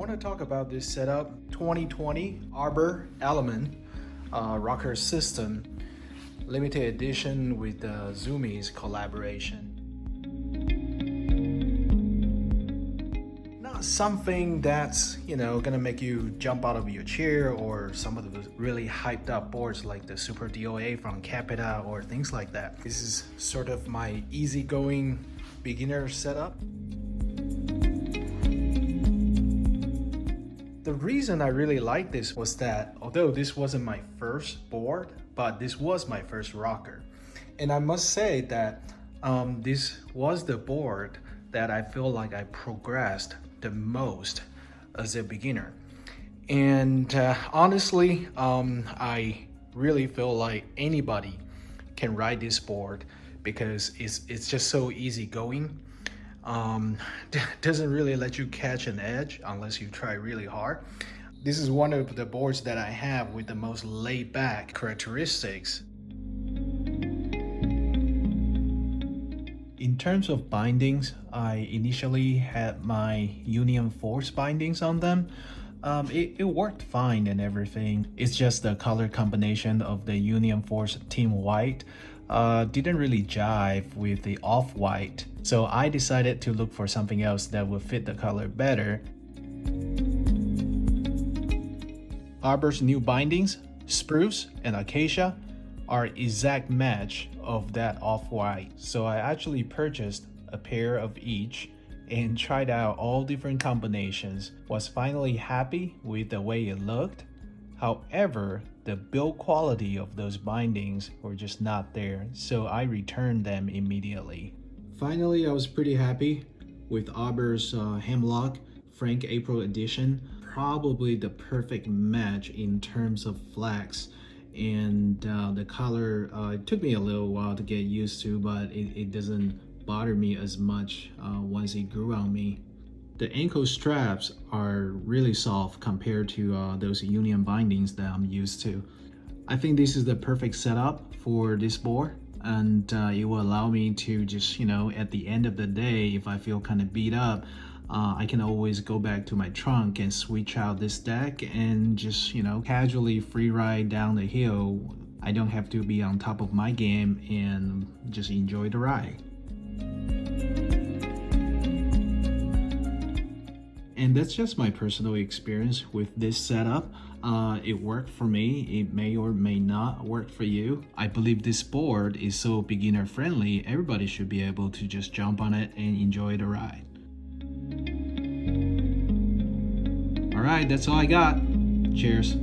want to talk about this setup 2020 Arbor Element rocker system, limited edition with the Zoomies collaboration. Not something that's gonna make you jump out of your chair, or some of the really hyped up boards like the Super DOA from Capita or things like that. This is sort of my easygoing beginner setup. The reason I really like this was that although this wasn't my first board, but this was my first rocker. And I must say that this was the board that I feel like I progressed the most as a beginner. And honestly, I really feel like anybody can ride this board because it's just so easy going. Doesn't really let you catch an edge unless you try really hard. This is one of the boards that I have with the most laid back characteristics. In terms of bindings, I initially had my Union Force bindings on them. It worked fine and everything. It's just the color combination of the Union Force Team White didn't really jive with the off-white. So I decided to look for something else that would fit the color better. Arbor's new bindings, Spruce and Acacia, are exact match of that off-white. So I actually purchased a pair of each and tried out all different combinations. Was finally happy with the way it looked. However, the build quality of those bindings were just not there, so I returned them immediately. Finally, I was pretty happy with Arbor's Hemlock Frank April edition. Probably the perfect match in terms of flex, and the color, it took me a little while to get used to, but it doesn't bother me as much once it grew on me. The ankle straps are really soft compared to those Union bindings that I'm used to. I think this is the perfect setup for this board, and it will allow me to just, at the end of the day, if I feel kind of beat up, I can always go back to my trunk and switch out this deck and just, casually free ride down the hill. I don't have to be on top of my game and just enjoy the ride. And that's just my personal experience with this setup. It worked for me. It may or may not work for you. I believe this board is so beginner friendly, everybody should be able to just jump on it and enjoy the ride. All right, that's all I got. Cheers.